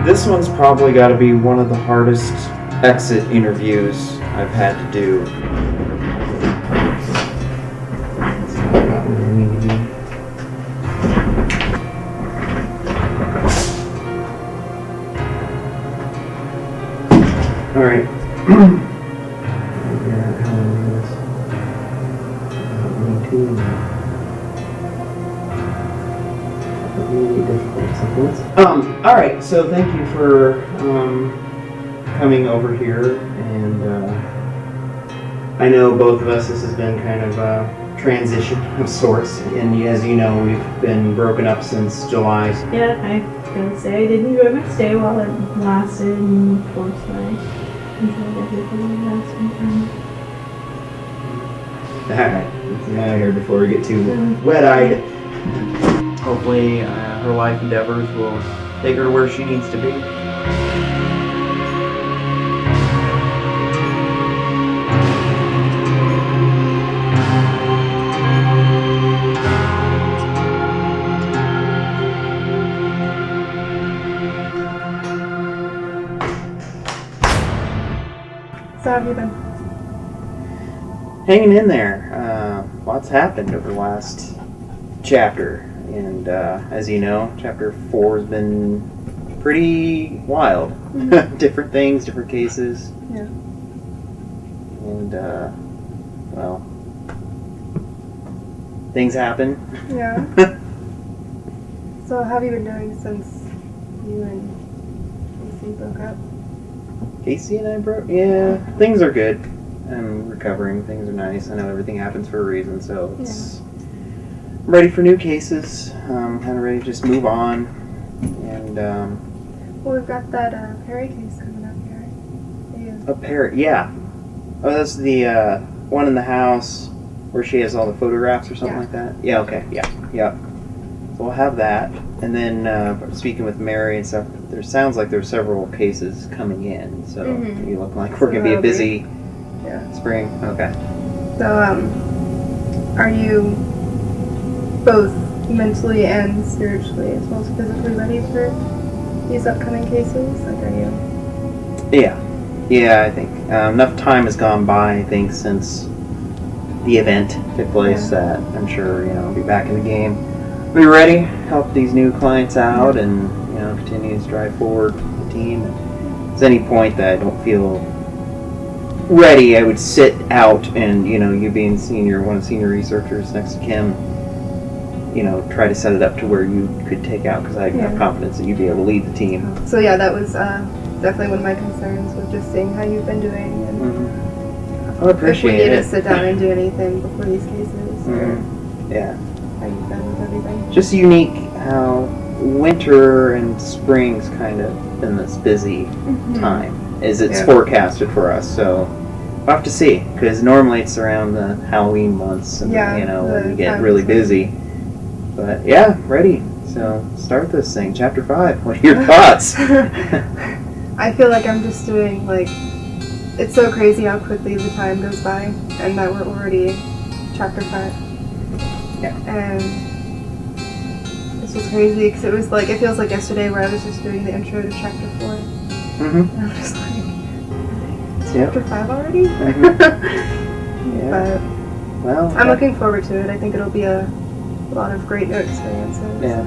This one's probably got to be one of the hardest exit interviews I've had to do. All right. All right. So thank you for coming over here, and I know both of us. This has been kind of a transition of sorts, and as you know, we've been broken up since July. Yeah, I was gonna say I did enjoy my stay while it lasted, and of course I enjoyed everything last All right. Get out of here before we get too wet-eyed. Hopefully, her life endeavors will take her to where she needs to be. So how have you been? Hanging in there. Lots happened over the last chapter, and as you know, chapter 4 has been pretty wild. Mm-hmm. Different things, different cases. Yeah. And well, things happen. Yeah. So how have you been doing since you and Casey broke up? Casey and I broke. Yeah, things are good. I'm recovering. Things are nice. I know everything happens for a reason, so it's. I'm ready for new cases. Kind of ready to just move on. And Well, we've got that Perry case coming up here. Yeah. a parrot. Yeah. Oh, that's the one in the house where she has all the photographs or something like that. Yeah. Okay. Yeah. Yeah. So we'll have that. And then speaking with Mary and stuff, there sounds like there's several cases coming in. So you look like we're gonna be a busy spring. Okay. So are you both mentally and spiritually as well as physically ready for these upcoming cases? Like, are you? Yeah. I think enough time has gone by. I think since the event took place that I'm sure I'll be back in the game. Be ready, help these new clients out, and continue to drive forward the team. If there's any point that I don't feel ready, I would sit out, and you being one of the senior researchers next to Kim, try to set it up to where you could take out, because I have confidence that you'd be able to lead the team. So yeah, that was definitely one of my concerns, was just seeing how you've been doing, and I appreciate if we need it. to sit down and do anything before these cases. Yeah. How you've been with everything. Just unique how winter and spring's kind of been this busy time as it's forecasted for us. So we'll have to see, because normally it's around the Halloween months and when you get really busy. But yeah, ready. So start this thing, chapter 5. What are your thoughts? I feel like I'm just doing it's so crazy how quickly the time goes by, and that we're already chapter 5. Yeah. And it's just crazy because it feels like yesterday where I was just doing the intro to chapter 4. And I'm just like, chapter 5 already? Yeah. But Well, I'm looking forward to it. I think it'll be a lot of great new experiences. Yeah.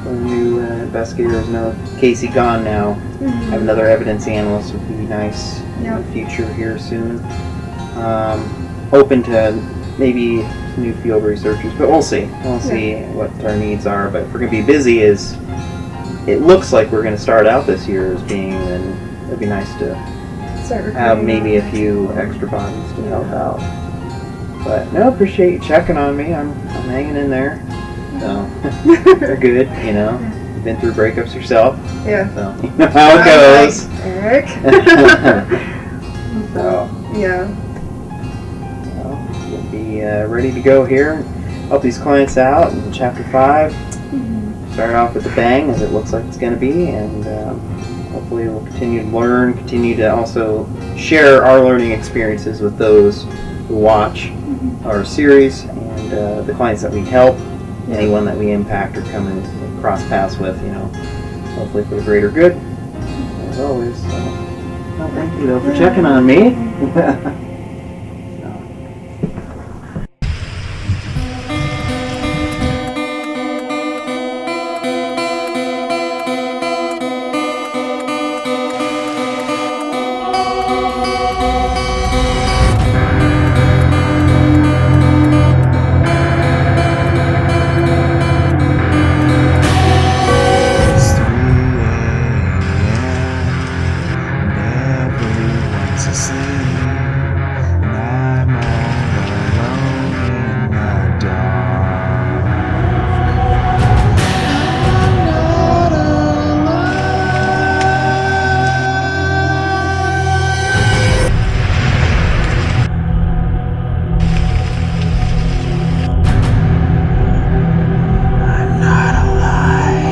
The new investigators know Casey gone now. Have another evidence analyst would be nice in the future here soon. Open to maybe new field researchers, but we'll see. We'll see what our needs are. But if we're going to be busy, it looks like we're going to start out this year as being, then it'd be nice to have maybe a few extra bodies to help out. But no, appreciate you checking on me. I'm hanging in there. So they're good, You've been through breakups yourself. Yeah. So you know how it goes. Eric. So yeah. We'll be ready to go here. Help these clients out in chapter 5. Start off with a bang, as it looks like it's going to be, and hopefully we'll continue to learn, continue to also share our learning experiences with those who watch our series, and the clients that we help, anyone that we impact or come and cross paths with, hopefully for the greater good, as always. So, well, thank you though for checking on me. It's 3 a.m. and everyone's asleep, and I'm all alone in the dark. I'm not alive.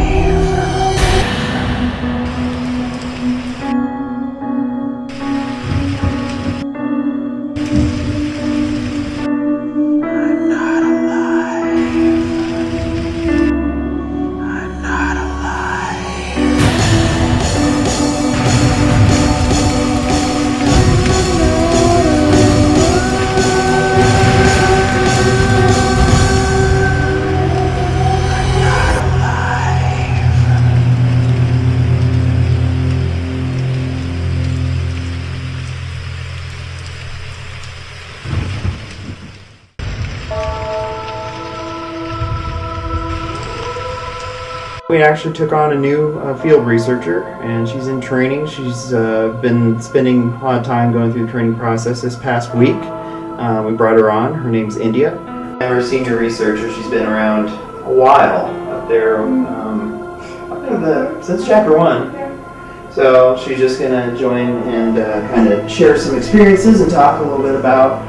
I'm not alive. I'm not alive. I'm not We actually took on a new field researcher, and she's in training. She's been spending a lot of time going through the training process this past week. We brought her on. Her name's Endia. Our senior researcher. She's been around a while up there, since chapter 1. So she's just gonna join and kind of share some experiences and talk a little bit about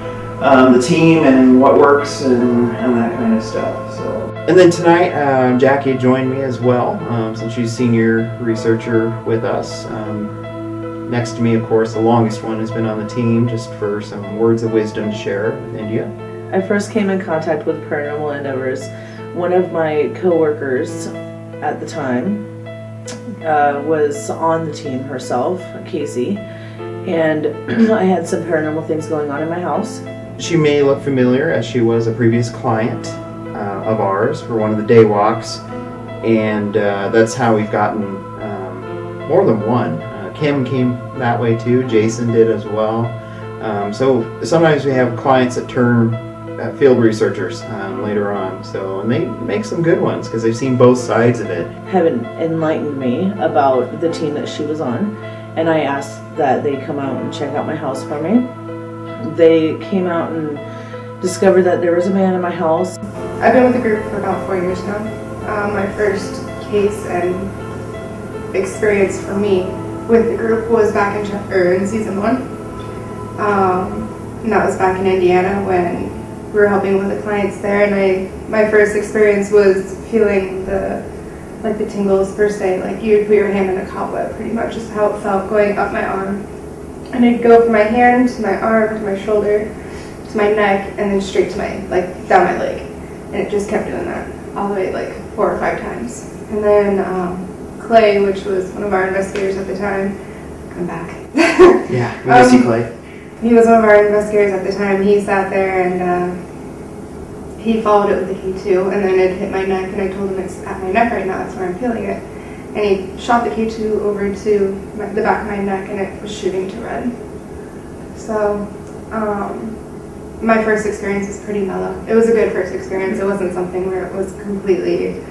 the team and what works and that kind of stuff. So. And then tonight, Jackie joined me as well, since she's senior researcher with us. Next to me, of course, the longest one has been on the team, just for some words of wisdom to share with India. I first came in contact with Paranormal Endeavors. One of my co-workers at the time was on the team herself, Casey, and I had some paranormal things going on in my house. She may look familiar, as she was a previous client of ours for one of the day walks, and that's how we've gotten more than one. Kim came that way too, Jason did as well. So sometimes we have clients that turn field researchers later on, and they make some good ones because they've seen both sides of it. Heaven enlightened me about the team that she was on, and I asked that they come out and check out my house for me. They came out and discovered that there was a man in my house. I've been with the group for about 4 years now. My first case and experience for me with the group was back in season 1. And that was back in Indiana when we were helping with the clients there. And my first experience was feeling the tingles per se, like you'd put your hand in a cobweb, pretty much is how it felt going up my arm. And it'd go from my hand to my arm to my shoulder to my neck and then straight to down my leg. And it just kept doing that all the way 4 or 5 times. And then Clay, which was one of our investigators at the time, come back. Yeah, we miss you, Clay. He was one of our investigators at the time. He sat there and he followed it with the key too, and then it hit my neck, and I told him it's at my neck right now, that's where I'm feeling it. And he shot the K2 over to the back of my neck, and it was shooting to red. So, my first experience was pretty mellow. It was a good first experience. It wasn't something where it was completely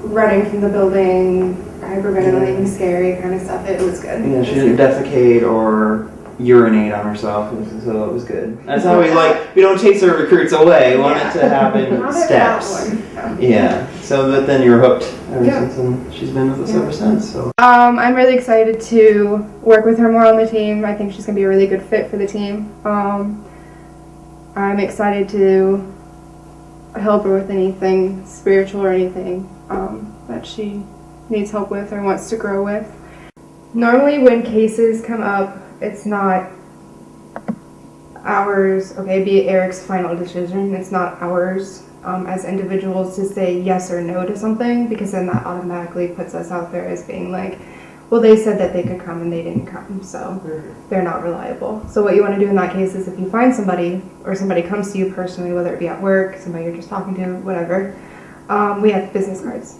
running from the building, hyperventilating, scary kind of stuff. It was good. Yeah, she didn't defecate or urinate on herself, so it was good. That's how we don't chase our recruits away. We want it to happen Not steps. at that one, no. Yeah. So, but then you're hooked ever since, and she's been with us ever since. So. I'm really excited to work with her more on the team. I think she's gonna be a really good fit for the team. I'm excited to help her with anything spiritual or anything that she needs help with or wants to grow with. Normally when cases come up, it's not ours, okay, be Eric's final decision, it's not ours as individuals to say yes or no to something, because then that automatically puts us out there as being like, well, they said that they could come and they didn't come, so they're not reliable. So what you want to do in that case is if you find somebody, or somebody comes to you personally, whether it be at work, somebody you're just talking to, whatever, we have business cards.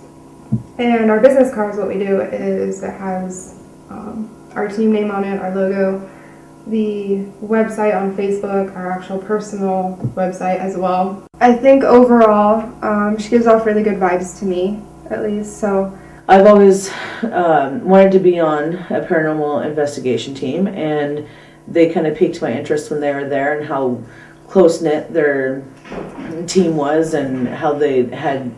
And our business cards, what we do is it has our team name on it, our logo, the website on Facebook, our actual personal website as well. I think overall, she gives off really good vibes to me, at least, so. I've always wanted to be on a paranormal investigation team, and they kind of piqued my interest when they were there and how close-knit their team was and how they had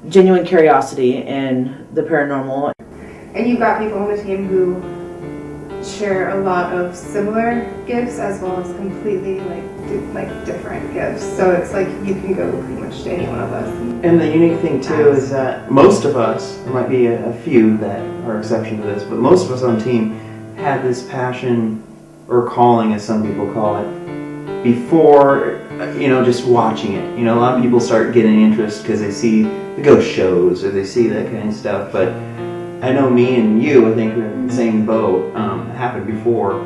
genuine curiosity in the paranormal. And you've got people on the team who share a lot of similar gifts as well as completely like different gifts. So it's like you can go pretty much to any one of us. And the unique thing too is that most of us, there might be a few that are exception to this, but most of us on the team had this passion or calling, as some people call it, before, just watching it. A lot of people start getting interest because they see the ghost shows or they see that kind of stuff, but I know me and you, I think we're in the same boat. Happened before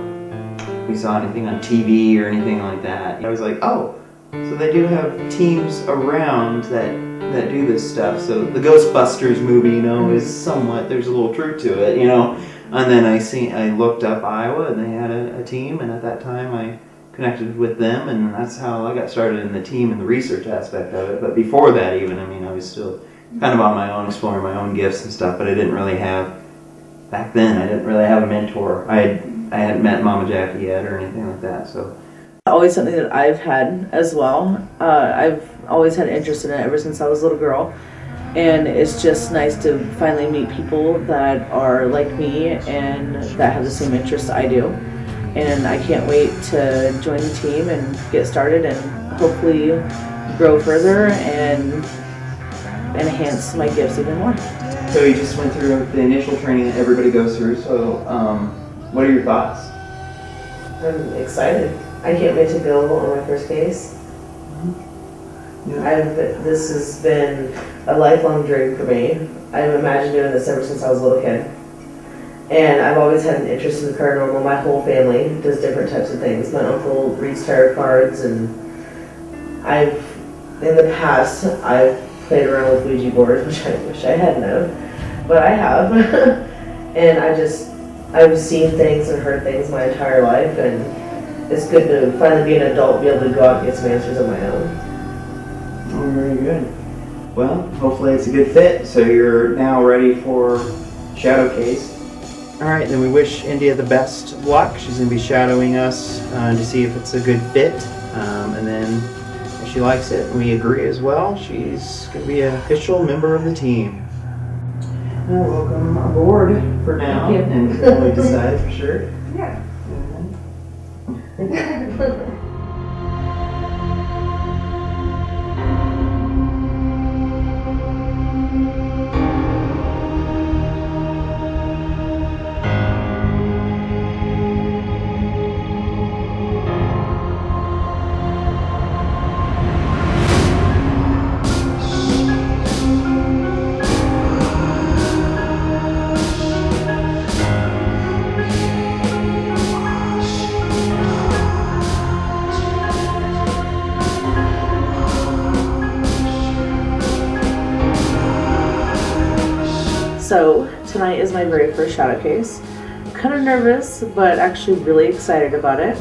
we saw anything on TV or anything like that. I was like, oh, so they do have teams around that do this stuff. So the Ghostbusters movie, is somewhat, there's a little truth to it, And then I looked up Iowa and they had a team, and at that time I connected with them, and that's how I got started in the team and the research aspect of it. But before that even, I was still kind of on my own, exploring my own gifts and stuff, but I didn't really have, back then, I didn't really have a mentor. I hadn't met Mama Jackie yet or anything like that, so. Always something that I've had as well. I've always had interest in it ever since I was a little girl, and it's just nice to finally meet people that are like me and that have the same interests I do. And I can't wait to join the team and get started and hopefully grow further and enhance my gifts even more. So you just went through the initial training that everybody goes through, so what are your thoughts? I'm excited. I can't wait to go on my first case. Yeah. This has been a lifelong dream for me. I've imagined doing this ever since I was a little kid. And I've always had an interest in the paranormal. My whole family does different types of things. My uncle reads tarot cards, and in the past, I've played around with Ouija boards, which I wish I had known, but I have. And I've seen things and heard things my entire life, and it's good to finally be an adult, be able to go out and get some answers of my own. Oh, very good. Well, hopefully it's a good fit, so you're now ready for shadow case. All right, then we wish Endia the best of luck. She's going to be shadowing us to see if it's a good fit, and then if she likes it and we agree as well, she's going to be an official member of the team. Welcome aboard for now, and until we decide for sure. Yeah. So tonight is my very first shadow case. I'm kind of nervous, but actually really excited about it.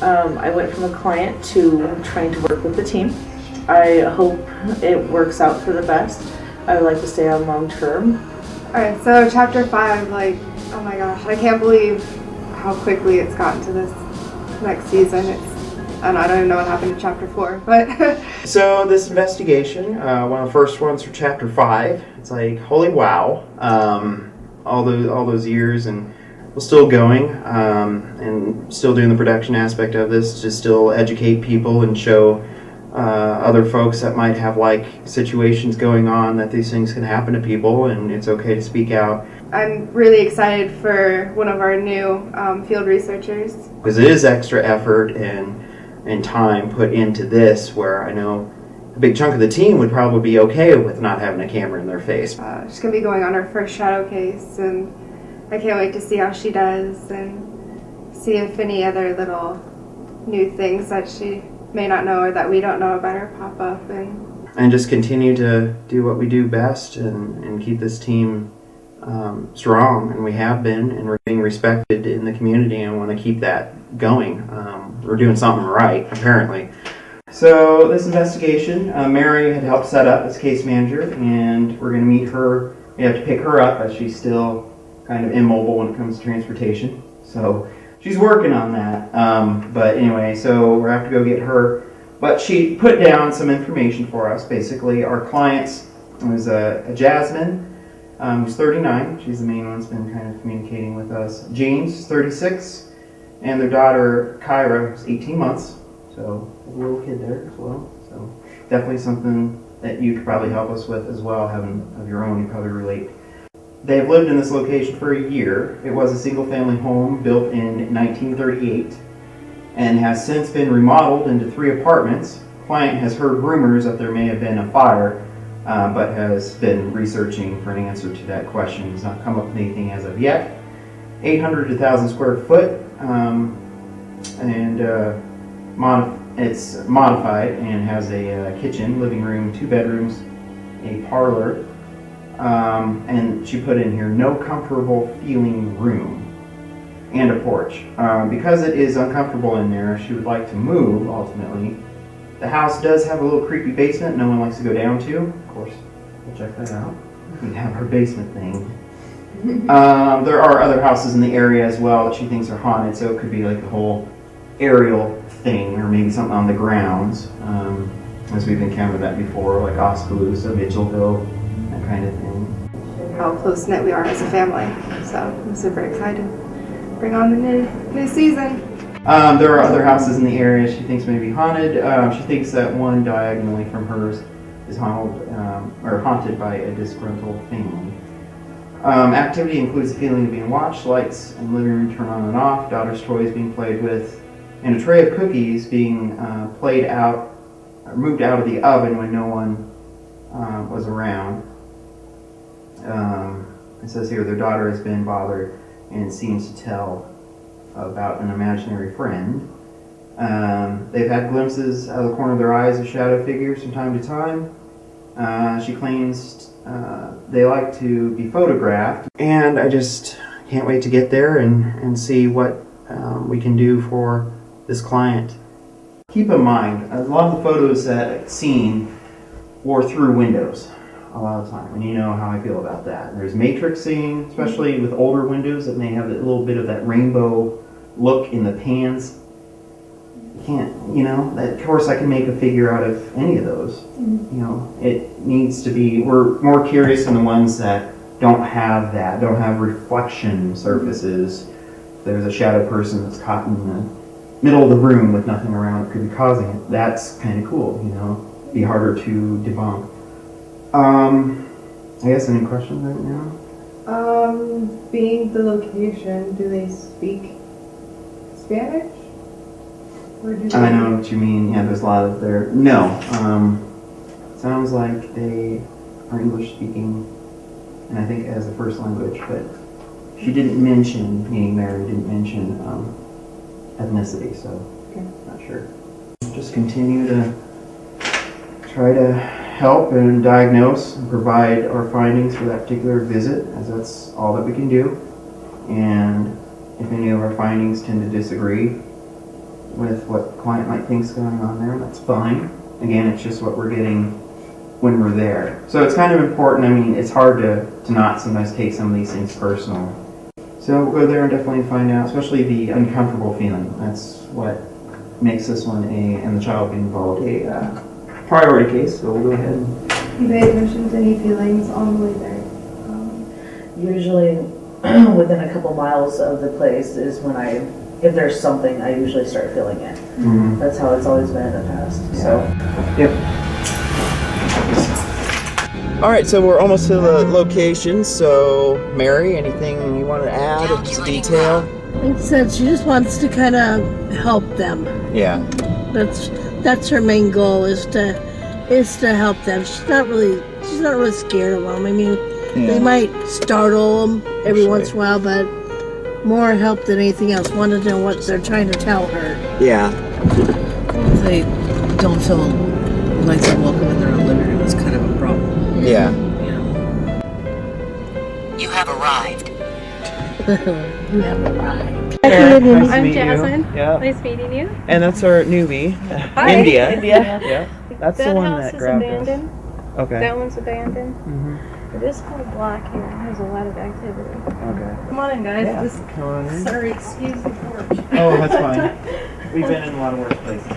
I went from a client to trying to work with the team. I hope it works out for the best. I would like to stay on long term. Alright, so chapter 5, oh my gosh, I can't believe how quickly it's gotten to this next season. And I don't even know what happened to chapter 4, but. So this investigation, one of the first ones for chapter 5, it's like, holy wow, all those years, and we're still going, and still doing the production aspect of this to still educate people and show other folks that might have situations going on, that these things can happen to people and it's okay to speak out. I'm really excited for one of our new field researchers. Because it is extra effort, and and time put into this, where I know a big chunk of the team would probably be okay with not having a camera in their face. She's going to be going on her first shadow case, and I can't wait to see how she does and see if any other little new things that she may not know or that we don't know about her pop up. And just continue to do what we do best and keep this team strong, and we have been, and we're being respected in the community, and I want to keep that going. We're doing something right, apparently. So this investigation, Mary had helped set up as case manager, and we're going to meet her. We have to pick her up as she's still kind of immobile when it comes to transportation. So she's working on that. But anyway, so we'll have to go get her. But she put down some information for us. Basically, our clients was a Jasmine, who's 39. She's the main one that's been kind of communicating with us. James, 36, and their daughter Kyra, who's 18 months. So a little kid there as well. So definitely something that you could probably help us with as well, having of your own. You probably relate. They've lived in this location for a year. It was a single-family home built in 1938 and has since been remodeled into 3 apartments. Client has heard rumors that there may have been a fire, but has been researching for an answer to that question. Has not come up with anything as of yet. 800 to 1,000 square foot, it's modified and has a kitchen, living room, 2 bedrooms, a parlor, and she put in here no comfortable feeling room, and a porch. Because it is uncomfortable in there, she would like to move ultimately. The house does have a little creepy basement no one likes to go down to. Of course, we'll check that out. We have her basement thing. There are other houses in the area as well that she thinks are haunted, so it could be like a whole aerial thing, or maybe something on the grounds, as we've encountered that before, like Oskaloosa, Mitchellville, that kind of thing. How close-knit we are as a family. So I'm super excited to bring on the new season. There are other houses in the area she thinks may be haunted. She thinks that one diagonally from hers is haunted by a disgruntled family. Activity includes the feeling of being watched, lights in the living room turn on and off, daughter's toys being played with, and a tray of cookies being moved out of the oven when no one was around. It says here their daughter has been bothered and seems to tell about an imaginary friend. They've had glimpses out of the corner of their eyes of shadow figures from time to time. She claims they like to be photographed, and I just can't wait to get there and see what we can do for this client. Keep in mind, a lot of the photos that I've seen were through windows a lot of the time, and you know how I feel about that. There's matrixing, especially with older windows that may have a little bit of that rainbow look in the pans. Of course I can make a figure out of any of those. It needs to be, we're more curious in the ones that don't have that, don't have reflection surfaces. There's a shadow person that's caught in the middle of the room with nothing around that could be causing it. That's kind of cool, be harder to debunk. I guess any questions right now? Being the location, do they speak Spanish? I know what you mean. Yeah, there's a lot of there. No. Sounds like they are English speaking, and I think as a first language, but she didn't mention, meaning Mary didn't mention ethnicity, so not sure. Just continue to try to help and diagnose and provide our findings for that particular visit, as that's all that we can do. And if any of our findings tend to disagree with what the client might think is going on there, that's fine. Again, it's just what we're getting when we're there. So it's kind of important. I mean, it's hard to not sometimes take some of these things personal. So we'll go there and definitely find out, especially the uncomfortable feeling. That's what makes this one and the child being involved a priority case. So we'll go ahead and Do they mention any feelings on the way there? Usually within a couple miles of the place is when if there's something, I usually start feeling it. Mm-hmm. That's how it's always been in the past. So. Yep. All right, so we're almost to the location. So, Mary, anything you want to add of detail? It said she just wants to kind of help them. Yeah. That's her main goal is to help them. She's not really scared of them. I mean, they might startle them every once in a while, but more help than anything else. Want to know what they're trying to tell her. Yeah. They don't feel like they're welcome in their own living room. It's kind of a problem. Yeah. You know. You have arrived. You have arrived. I'm Jasmine. Yeah. Nice meeting you. And that's our newbie, Hi. India. India. Yeah. That's the That one house that is grabbed abandoned. us. Okay. That one's abandoned. Mm-hmm. This whole block here has a lot of activity. Okay. Come on in, guys. Yeah. This, Come on in. sorry, excuse the porch. Oh, that's fine. We've been in a lot of worse places.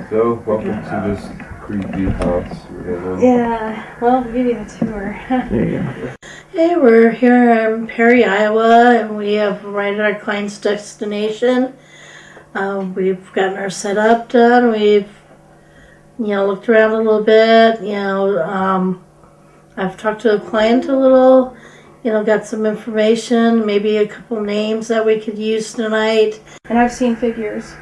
So, welcome to this creepy house. Yeah, well, we'll give you the tour. There you go. Hey, we're here in Perry, Iowa, and we have arrived at our client's destination. We've gotten our setup done. We've, looked around a little bit. I've talked to the client a little. Got some information, maybe a couple names that we could use tonight. And I've seen figures.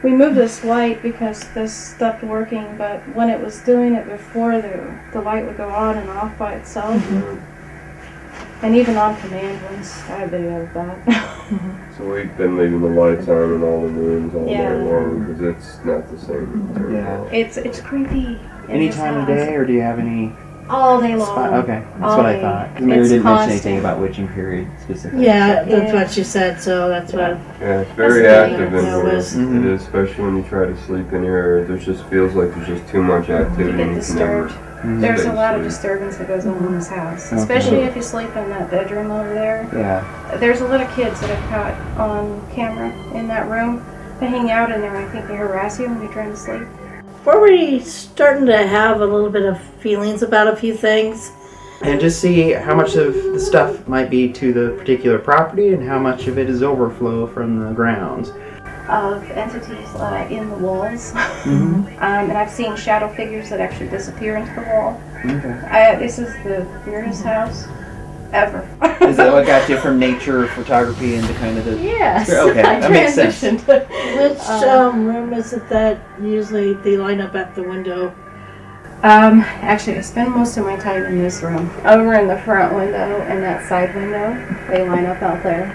We moved this light because this stopped working, but when it was doing it before, the light would go on and off by itself. Mm-hmm. And even on command once, I have video of that. So we've been leaving the lights on in all the rooms all Yeah. day long because it's not the same. Yeah. It's creepy. Any time of day, or do you have any All day long. spot? Okay, that's All what I day. thought. 'Cause Mary It's didn't mention constant. anything about witching period specifically. Yeah, that's Yeah. what she said, so that's what. Yeah, it's very That's active nice. in Yeah, here. it was- Mhm. It is, especially when you try to sleep in here. There just feels like there's just too much You activity. get You can disturbed. never There's a stay lot of asleep. disturbance that goes on in this house, Okay. especially if you sleep in that bedroom over there. Yeah. There's a lot of kids that have caught on camera in that room. They hang out in there and I think they harass you when you're trying to sleep. We're already starting to have a little bit of feelings about a few things. And just see how much of the stuff might be to the particular property and how much of it is overflow from the grounds. Of entities in the walls. Mm-hmm. And I've seen shadow figures that actually disappear into the wall. Okay. This is the weirdest house ever. Is that what got you from nature photography into kind of the... Yes. Okay, I that makes sense. transitioned. Which room is it that usually they line up at the window? Actually, I spend most of my time in this room. Over in the front window and that side window, they line up out there.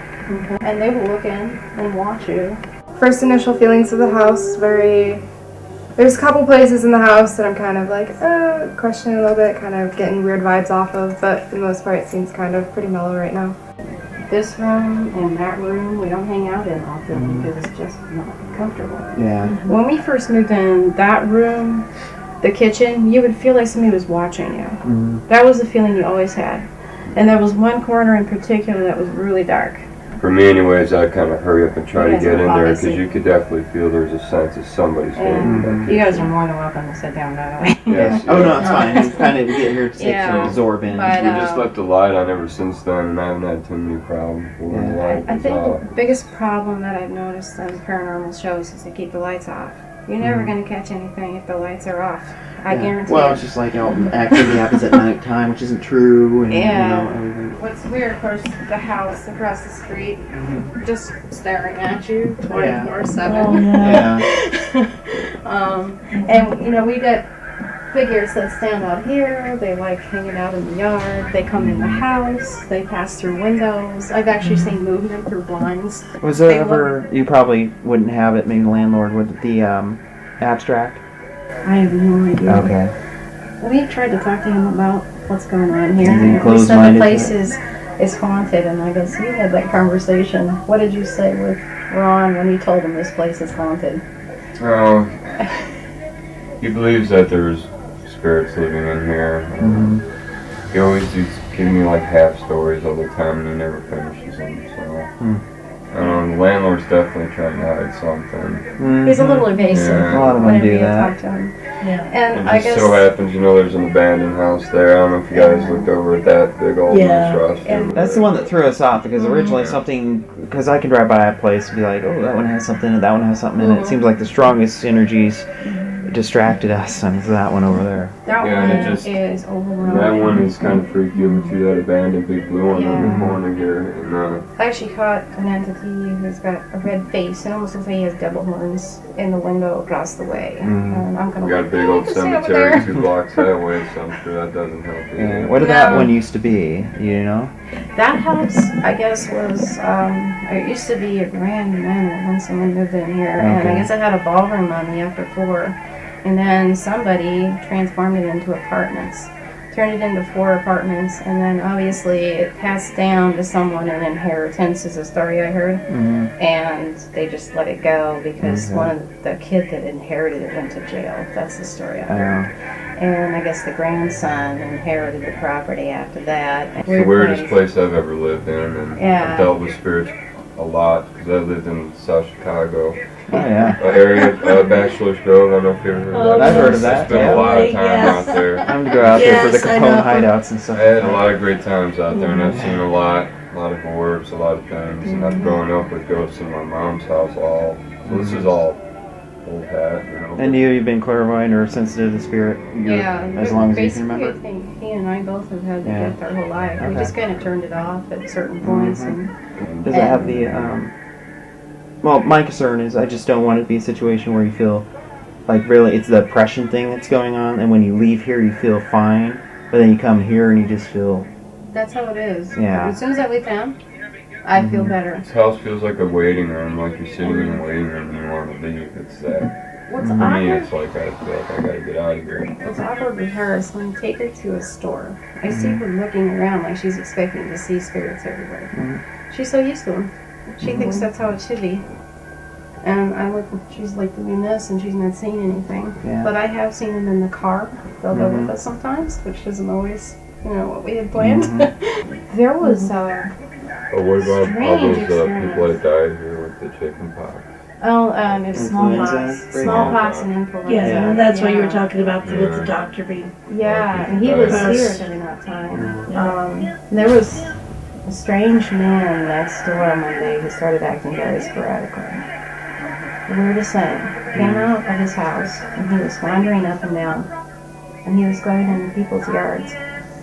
And they will look in and watch you. First initial feelings of the house, there's a couple places in the house that I'm kind of like, questioning a little bit, kind of getting weird vibes off of, but for the most part it seems kind of pretty mellow right now. This room and that room we don't hang out in often because it's just not comfortable. Yeah. When we first moved in, that room, the kitchen, you would feel like somebody was watching you. Mm-hmm. That was the feeling you always had. And there was one corner in particular that was really dark. For me anyways, I kind of hurry up and try You to guys get are in there because obviously- you could definitely feel there's a sense of somebody standing back You here. guys are more than welcome to sit down, by the way. Yes, Oh, yes. no, it's fine. It's kind of get here to take Yeah. some absorb in. But, We just left the light on ever since then, and I haven't had too many problems when the Yeah. light I was think off. the biggest problem that I've noticed on paranormal shows is they keep the lights off. You're never going to catch anything if the lights are off. I Yeah. guarantee Well, it. it's just like, activity happens at nighttime, which isn't true, and, Yeah. everything. What's weird, of course, the house across the street Mhm. just staring at you Yeah. 24/7. Yeah. And we get figures that stand out here. They like hanging out in the yard. They come in the house. They pass through windows. I've actually seen movement through blinds. Was there They ever, you probably wouldn't have it, maybe the landlord, with the abstract? I have no idea. Okay. We've tried to talk to him about what's going on here. Is he And he said closed-minded the to place is haunted. And I guess you had that conversation. What did you say with Ron when you told him this place is haunted? Well, he believes that there's spirits living in here. He always gives me like half stories all the time, and he never finishes them. So, the landlord's definitely trying to hide something. He's a little evasive. Yeah. A lot of them whenever do you that. talk to him. Yeah. And It I just guess so happens, there's an abandoned house there. I don't know if you guys looked over at that big old Yeah. monstrosity. And over That's the there. one that threw us off, because originally Yeah. something, because I can drive by a place and be like, oh, that one has something in it, that one has something in it. It seems like the strongest energies distracted us, and it's that one over there. That Yeah, one and it just- is overwhelming. That one is kind of freaky over to that abandoned big blue one on Yeah. the corner here. And I actually caught an entity who's got a red face and almost looks like he has devil horns in the window across the way. And I'm gonna we got a big old "Oh, see over cemetery there." 2 blocks that way, so I'm sure that doesn't help either. What did that No. one used to be? You know? That house, I guess, was, it used to be a grand manor when someone moved in here. And I Okay. guess it had a ballroom on the upper floor. And then somebody transformed it into apartments. Turned it into 4 apartments. And then obviously it passed down to someone in inheritance, is a story I heard. And they just let it go because one of the kid that inherited it went to jail. That's the story I heard. And I guess the grandson inherited the property after that. It's the weirdest place I've ever lived in, and Yeah. I've dealt with spirits a lot because I lived in South Chicago. Oh yeah. Area, Bachelor's Grove, I don't know if you've ever heard of that. I've heard of that, I spent yeah. a lot of time Yes. out there. I'm gonna go out there for the Yes, I Capone know. hideouts and stuff. I had a lot of great times out there, and I've seen a lot of orbs, a lot of things, and I've grown up with ghosts in my mom's house all. So this is all old hat, you know. And you've been clairvoyant or sensitive to spirit as long as you can remember? I think he and I both have had the Yeah. gift our whole life. We Okay. just kind of turned it off at certain points. And Does it have the, well, my concern is I just don't want it to be a situation where you feel like really it's the oppression thing that's going on, and when you leave here you feel fine, but then you come here and you just feel, that's how it is. Yeah. As soon as I leave town, I feel better. This house feels like a waiting room, like you're sitting in a waiting room and you want to leave. It's that. What's For me, awkward? it's like I feel like I gotta get out of here. What's awkward with her is when I take her to a store, I see her looking around like she's expecting to see spirits everywhere. She's so used to them. She thinks that's how it should be. And I look, she's like doing this and she's not seeing anything. Yeah. But I have seen them in the car. They'll go with us sometimes, which isn't always, what we had planned. There was, But what about all Strange those people experience. that died here with the chicken pox? it's smallpox. Influenza? Smallpox and influenza. Yeah, and that's what you were Yeah. talking about with the doctor being. Yeah, and he was Yes. here during that time. There was a strange man next door one day who started acting very sporadically. The weirdest thing. Came out of his house and he was wandering up and down. And he was going into people's yards.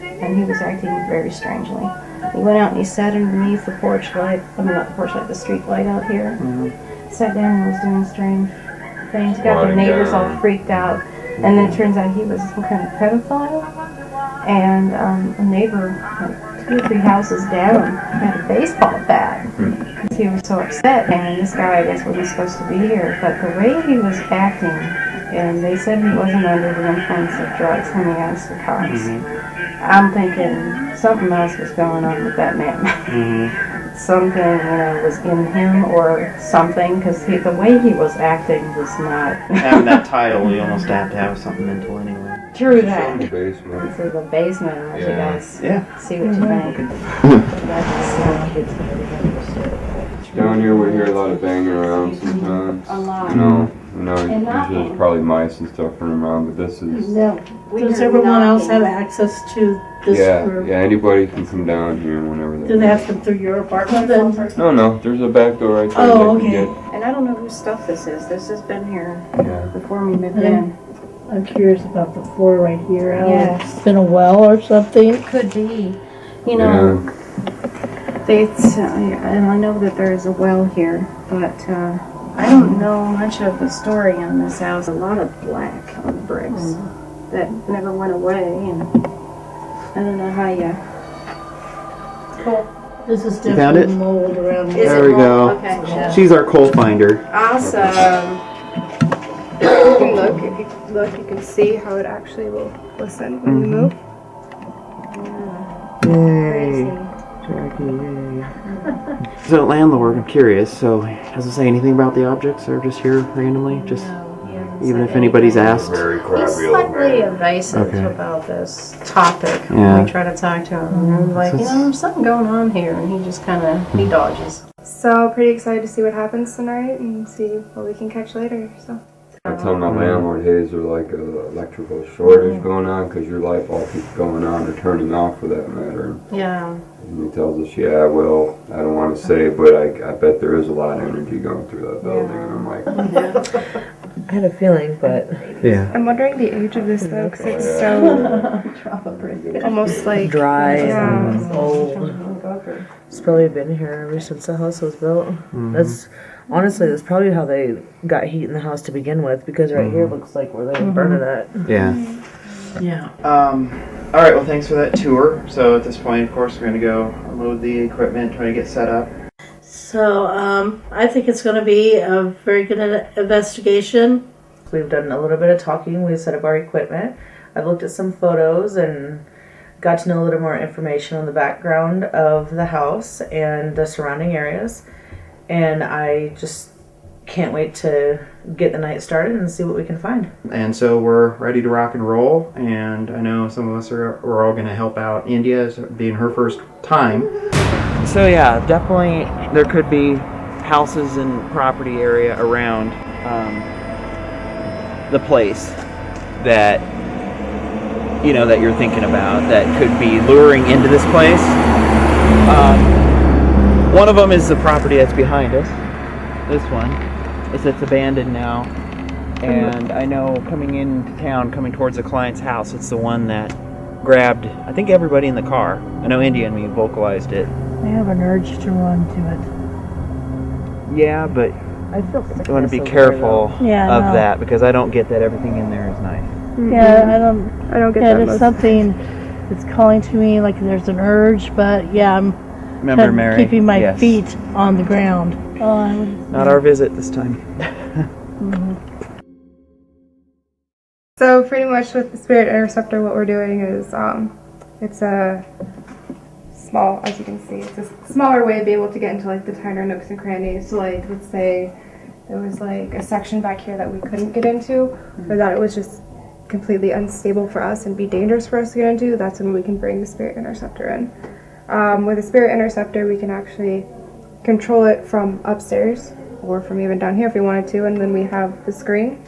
And he was acting very strangely. He went out and he sat underneath the porch light. I mean, not the porch light, the street light out here. Sat down and was doing strange things. Got the Squatting neighbors all down. freaked out. And then it turns out he was some kind of pedophile. And a neighbor, like 2 or 3 houses down, had a baseball bat. He was so upset, and this guy, I guess, wasn't supposed to be here. But the way he was acting, and they said he wasn't under the influence of drugs when he asked the cops. I'm thinking something else was going on with that man. Something, was in him or something, because the way he was acting was not. having that title, you almost have to have something mental anyway. True In the that. basement. This is the basement, and let you Yeah. guys Yeah. see what you think. Down here we hear a lot of banging around sometimes. A lot. Usually there's probably mice and stuff running around, but this is... Does everyone else have access to this Yeah, room? anybody can come down here whenever they Do they want. have to come through your apartment then? No, there's a back door right there Oh, they okay. can And I don't know whose stuff this is. This has been here get. Yeah. before we moved in. I'm curious about the floor right here. Yes. It's been a well or something. Could be. Yeah. And I know that there is a well here, but I don't know much of the story on this house. A lot of black on bricks that never went away, and I don't know how you. Cool. This is You found definitely it? mold around Is here. There it we go. mold? Okay. Yeah. She's our coal finder. Awesome. You can look. If you look, you can see how it actually will listen when you move. Yay. Crazy. Jackie, yay. So, landlord, I'm curious, so does it say anything about the objects or just here randomly? Just even if anybody's asked? Very He's crabby old slightly man. evasive Okay. about this topic Yeah. when we try to talk to him. And we're like, there's something going on here, and he just kind of, he dodges. So, pretty excited to see what happens tonight and see what we can catch later, so. I tell my landlord, hey, is there like an electrical shortage going on? Because your light bulb keeps going on or turning off for that matter. Yeah. And he tells us, yeah, well, I don't want to say, but I bet there is a lot of energy going through that building. And I'm like, I had a feeling, but Yeah. I'm wondering the age of this though, because it's so almost like dry Yeah. and old. It's probably been here ever since the house was built. That's honestly, that's probably how they got heat in the house to begin with, because right here looks like where they would burn it at. Yeah. Yeah. All right. Well, thanks for that tour. So at this point, of course, we're going to go unload the equipment, try to get set up. So I think it's going to be a very good investigation. We've done a little bit of talking. We've set up our equipment. I've looked at some photos and got to know a little more information on the background of the house and the surrounding areas. And I just can't wait to get the night started and see what we can find. And so we're ready to rock and roll. And I know some of us we're all going to help out India, as being her first time. So yeah, definitely there could be houses and property area around the place that that you're thinking about that could be luring into this place. One of them is the property that's behind us. This one, it's abandoned now, and I know coming into town, coming towards the client's house, it's the one that grabbed, I think, everybody in the car. I know India and me vocalized it. I have an urge to run to it. Yeah, but I feel you want to be careful Yeah, of no. that, because I don't get that everything in there is nice. Yeah, I don't get Yeah, that. it's something that's calling to me, like there's an urge, but yeah, I'm Remember, kind of Mary? keeping my Yes. feet on the ground. Oh, I would. Not our visit this time. So pretty much with the Spirit Interceptor, what we're doing is it's a small, as you can see, it's a smaller way to be able to get into like the tighter nooks and crannies. So like, let's say there was like a section back here that we couldn't get into, or that it was just completely unstable for us and be dangerous for us to get into. That's when we can bring the Spirit Interceptor in. With the Spirit Interceptor, we can actually control it from upstairs or from even down here if we wanted to, and then we have the screen.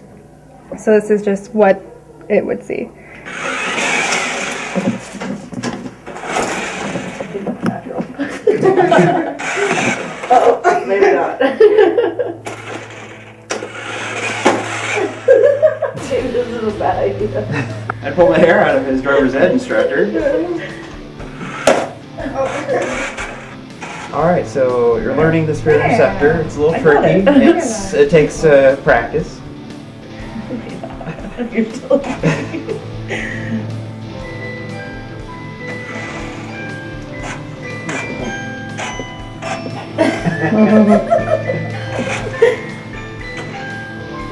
So this is just what it would see. Oh, maybe not. Maybe this is a bad idea. I pulled the hair out of his driver's ed instructor. Alright, so you're learning the Spirit Interceptor. It's a little tricky. It takes practice. You're totally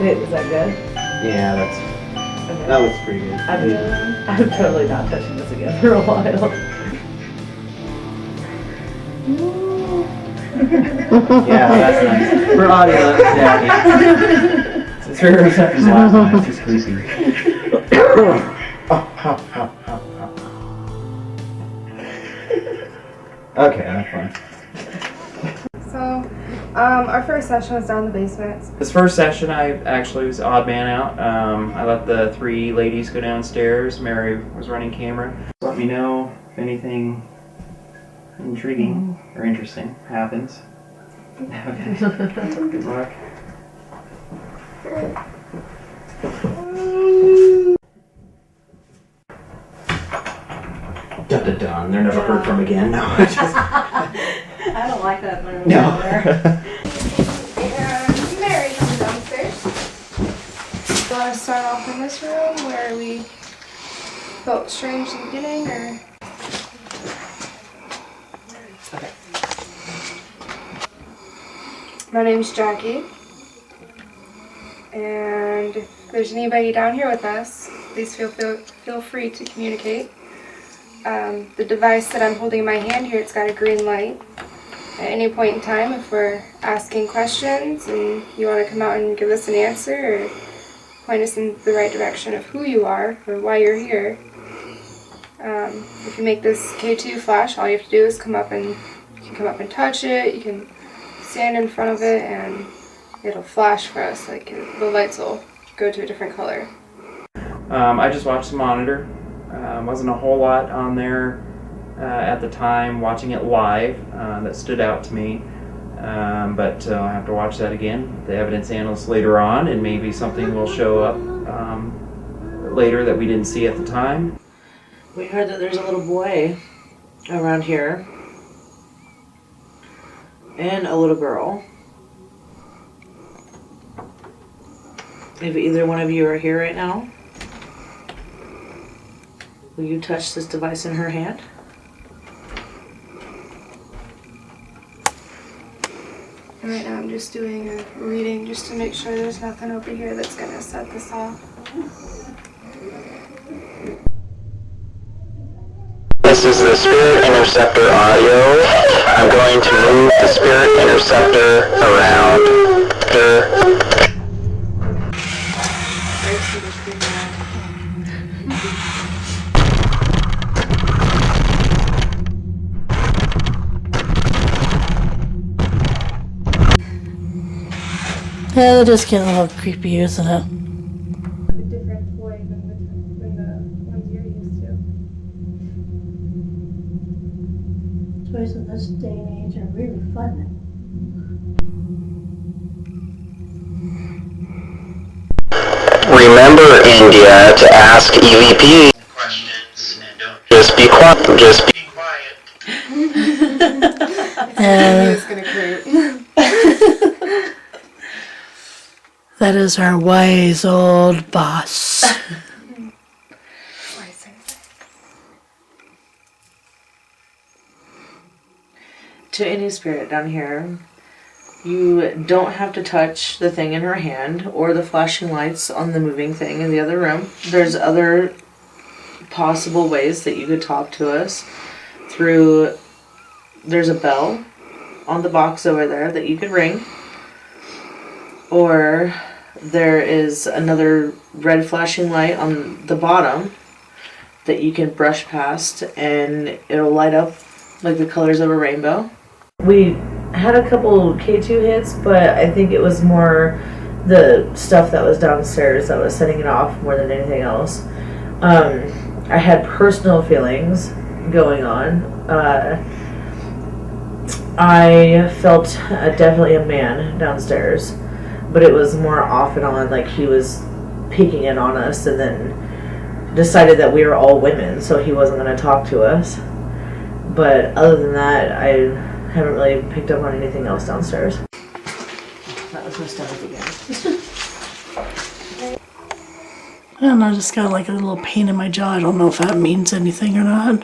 Is that good? Yeah, that looks pretty good. I'm totally not touching this again for a while. Yeah, that's nice. For audio, yeah. The Spirit Interceptor's last one. It's just creepy. Okay, that's fine. So, our first session was down in the basement. This first session, I actually was odd man out. I let the three ladies go downstairs. Mary was running camera. Let me know if anything intriguing or interesting happens. Okay. Good luck. Dun dun dun. They're never heard from again. No, just I don't like that when no. And Mary comes downstairs. Do you want to start off in this room where we felt strange in the beginning, or? Okay. My name's Jackie. And if there's anybody down here with us, please feel free to communicate. The device that I'm holding in my hand here, it's got a green light. At any point in time, if we're asking questions and you want to come out and give us an answer or point us in the right direction of who you are or why you're here, if you make this K2 flash, all you have to do is come up and touch it. You can stand in front of it and it'll flash for us. Like the lights will go to a different color. I just watched the monitor. Wasn't a whole lot on there at the time watching it live that stood out to me. But I'll have to watch that again. The evidence analyst later on, and maybe something will show up later that we didn't see at the time. We heard that there's a little boy around here and a little girl. If either one of you are here right now, will you touch this device in her hand? And right now I'm just doing a reading just to make sure there's nothing over here that's gonna set this off. This is the Spirit Interceptor audio. I'm going to move the Spirit Interceptor around. Yeah, they're just getting a little creepy, isn't it? A different toy than the ones you're used to. Toys of this day and age are really fun. Remember, Endia, to ask EVP questions and don't just be quiet. Just be quiet. It's gonna creep. That is our wise old boss. To any spirit down here, you don't have to touch the thing in her hand or the flashing lights on the moving thing in the other room. There's other possible ways that you could talk to us through. There's a bell on the box over there that you could ring, or there is another red flashing light on the bottom that you can brush past and it'll light up like the colors of a rainbow. We had a couple K2 hits, but I think it was more the stuff that was downstairs that was setting it off more than anything else. I had personal feelings going on. I felt definitely a man downstairs, but it was more off and on, like he was peeking in on us and then decided that we were all women, so he wasn't going to talk to us. But other than that, I haven't really picked up on anything else downstairs. That was my stomach again. I don't know, I just got like a little pain in my jaw. I don't know if that means anything or not.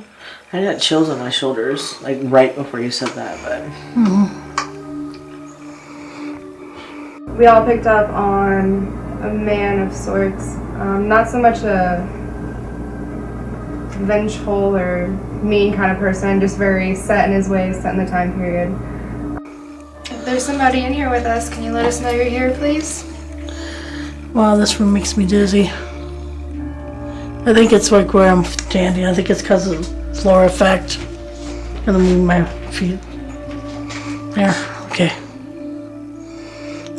I got chills on my shoulders, like right before you said that, but... We all picked up on a man of sorts. Not so much a vengeful or mean kind of person, just very set in his ways, set in the time period. If there's somebody in here with us, can you let us know you're here, please? Wow, this room makes me dizzy. I think it's like where I'm standing. I think it's because of the floor effect. I'm gonna move my feet. There, okay.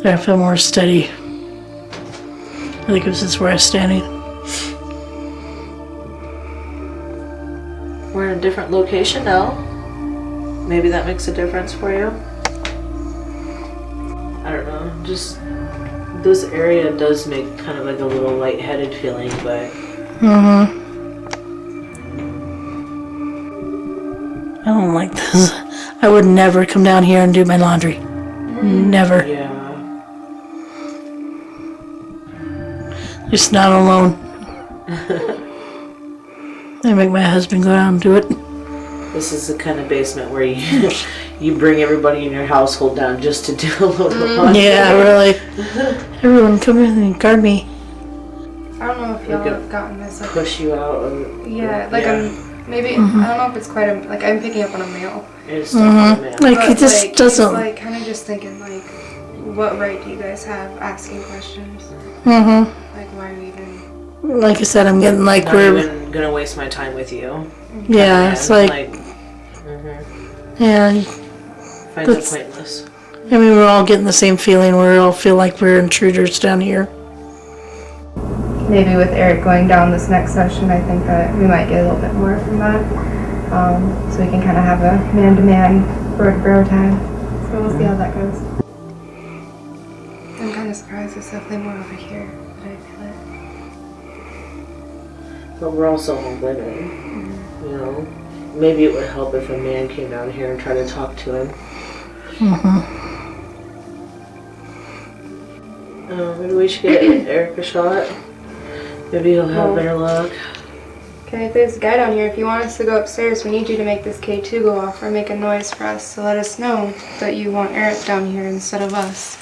There, I feel more steady. I think it was just where I was standing. We're in a different location now. Maybe that makes a difference for you. I don't know, just this area does make kind of like a little lightheaded feeling, but I don't like this. I would never come down here and do my laundry. Never. yeah. Just not alone. I make my husband go down and do it. This is the kind of basement where you you bring everybody in your household down just to do a little laundry. Yeah, really. Everyone come in and guard me. I don't know if y'all have gotten this. Like, Push you out. Or, yeah, like yeah. maybe, I don't know if it's quite a, like I'm picking up on a male. It's definitely a man. Like, it just like, doesn't. He's like kind of just thinking like, what right do you guys have asking questions? Like why are you even? I said, I'm getting like Not we're. even gonna waste my time with you. Yeah, it's like. Yeah, Finds it that's- pointless. I mean, we're all getting the same feeling. We all feel like we're intruders down here. Maybe with Eric going down this next session, I think that we might get a little bit more from that. So we can kind of have a man-to-man, bro-to-bro time. So we'll see how that goes. I'm kind of surprised there's definitely more over here, but I feel it. But we're also all women, you know. Maybe it would help if a man came down here and tried to talk to him. Maybe we should get Eric a shot. Maybe he'll have better luck. Okay, there's a guy down here. If you want us to go upstairs, we need you to make this K2 go off or make a noise for us. So let us know that you want Eric down here instead of us.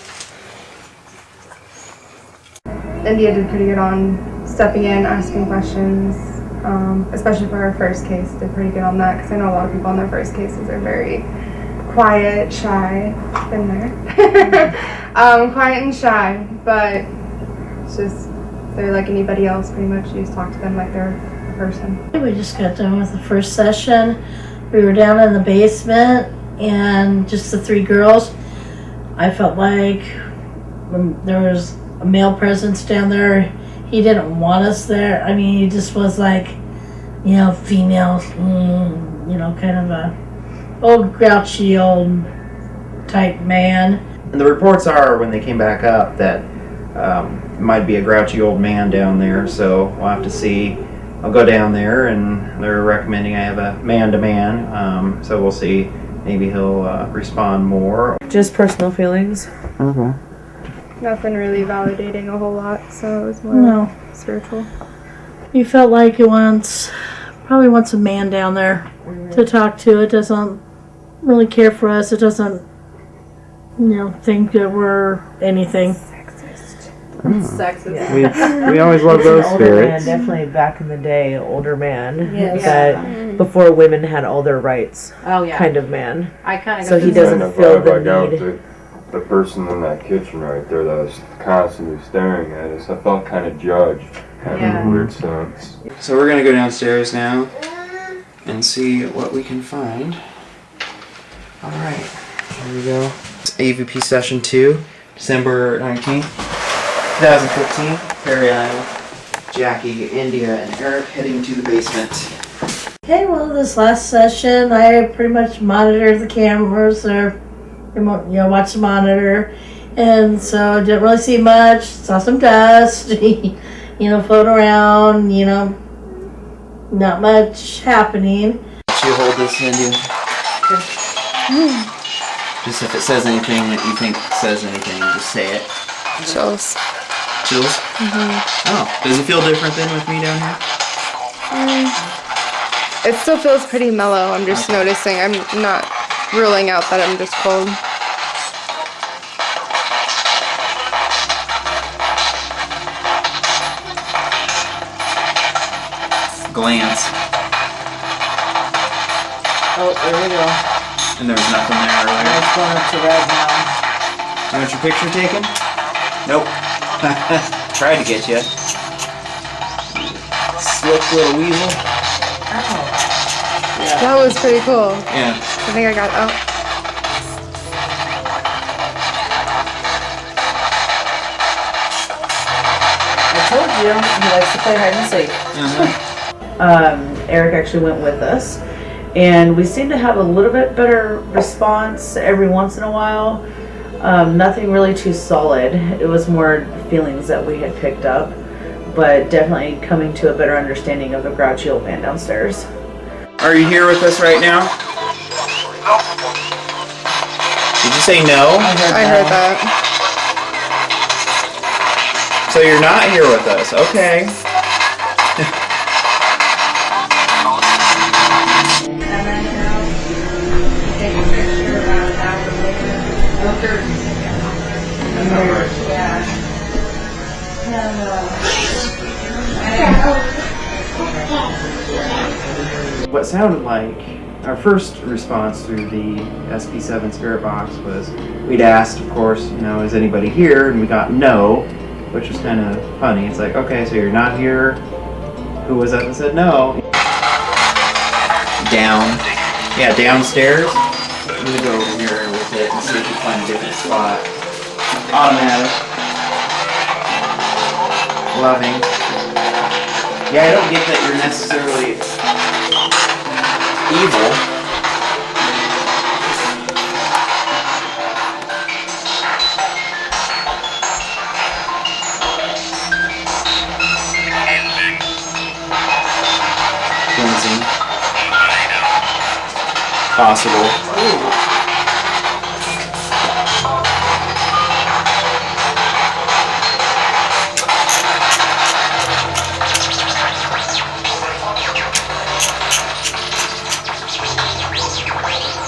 Endia did pretty good on stepping in, asking questions, especially for her first case. Did pretty good on that because I know a lot of people on their first cases are very quiet, shy. Been there. Quiet and shy, but it's just they're like anybody else. Pretty much, you just talk to them like they're a person. We just got done with the first session. We were down in the basement and just the 3 girls. I felt like when there was a male presence down there, he didn't want us there. I mean, he just was like, you know, female, you know, kind of a old grouchy old type man. And the reports are when they came back up that it might be a grouchy old man down there, so we'll have to see. I'll go down there, and they're recommending I have a man-to-man, so we'll see. Maybe he'll respond more. Just personal feelings. Okay. Nothing really validating a whole lot, so it was more spiritual. He felt like he probably wants a man down there to talk to. It doesn't really care for us. It doesn't, you know, think that we're anything. Sexist. We always love those older spirits. man, definitely back in the day, older man. Yes. That before women had all their rights. Oh yeah. Kind of man. I kind of. So he Kind doesn't of feel vibe the I got need. with the person in that kitchen right there that was constantly staring at us. I felt kind of judged. Kind of a weird sense. So we're gonna go downstairs now and see what we can find. All right, here we go. It's AVP session 2, December 19th, 2015. Perry Isle, Jackie, Endia, and Eric heading to the basement. Okay, well, this last session, I pretty much monitored the cameras or, you know, watched the monitor. And so didn't really see much. Saw some dust, you know, float around, you know, not much happening. You hold this, Endia. Just if it says anything that you think says anything, just say it. Chills. Chills? Oh, does it feel different than with me down here? It still feels pretty mellow. I'm just noticing. I'm not ruling out that I'm just cold. Glance. Oh, there we go. And there was nothing there earlier. It's going up to red now. You want your picture taken? Nope. Tried to get you. Slick little weasel. Yeah. That was pretty cool. Yeah. I think I got out. I told you he likes to play hide and seek. Eric actually went with us, and we seemed to have a little bit better response every once in a while. Nothing really too solid. It was more feelings that we had picked up, but definitely coming to a better understanding of the grouchy old man downstairs. Are you here with us right now? Did you say no? I heard that. So you're not here with us. Okay. What sounded like our first response through the SP7 spirit box was we'd asked, of course, you know, is anybody here? And we got no, which was kind of funny. It's like, okay, so you're not here. Who was that said no? Down. Yeah, downstairs. I'm gonna go over here with it and see if we find a different spot. Automatic. Loving. Yeah, I don't get that you're necessarily evil. possible.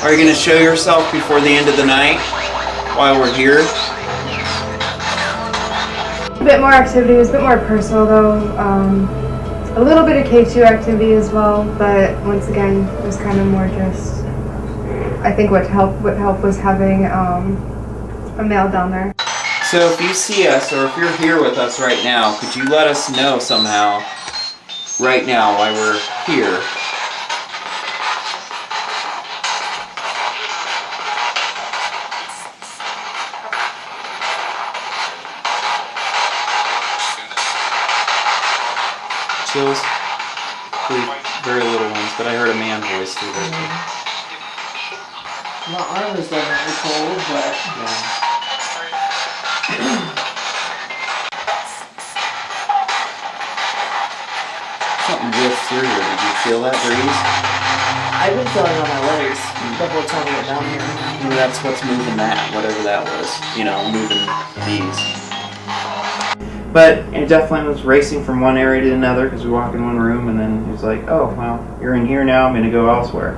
Are you going to show yourself before the end of the night while we're here? A bit more activity. It was a bit more personal though. A little bit of K2 activity as well, but once again, it was kind of more just. I think what helped was having a male down there. So if you see us, or if you're here with us right now, could you let us know somehow right now why we're here? Chills? Very little ones, but I heard a man voice through there. My arm is definitely cold, but Yeah. Something whiffed through here. Did you feel that breeze? I've been feeling on my legs the whole time I went down here. Maybe that's what's moving that, whatever that was. You know, moving these. But it definitely was racing from one area to another because we walk in one room and then he was like, oh, well, you're in here now, I'm going to go elsewhere.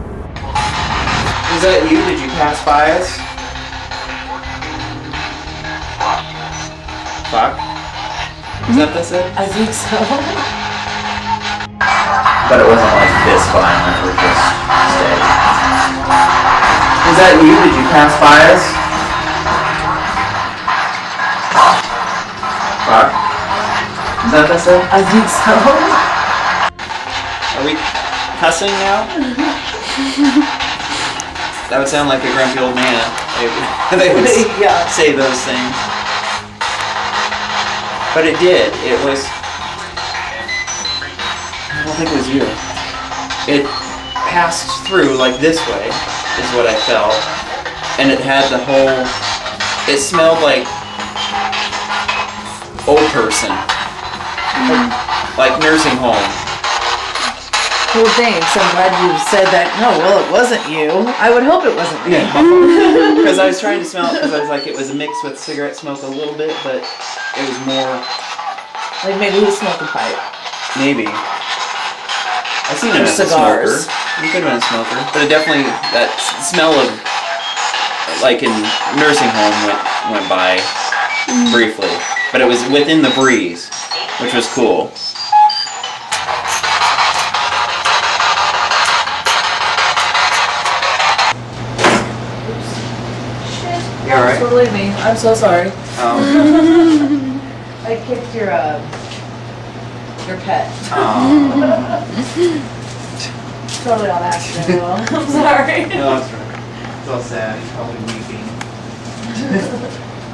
Is that you? Did you pass by us? Fuck? Is that this it? I think so. But it wasn't like this violent, or just steady. Is that you? Did you pass by us? Fuck. Is that this it? I think so. Are we cussing now? That would sound like a grumpy old man. They would Yeah. say those things. But it did. It was... I don't think it was you. It passed through like this way, is what I felt. And it had the whole... It smelled like... old person. Like nursing home. Well, thanks. I'm glad you said that. No, well, it wasn't you. I would hope it wasn't me. Because I was trying to smell it, because I was like, it was mixed with cigarette smoke a little bit, but it was more... Like maybe he smoked a pipe. Maybe. I've seen him Or as a cigars. smoker. He could have been a smoker. But it definitely, that smell of, like in nursing home went by briefly. But it was within the breeze, which was cool. You alright? Totally me. I'm so sorry. I kicked your pet. Totally on accident. Though. I'm sorry. No, that's right. It's all sad. He's probably weeping.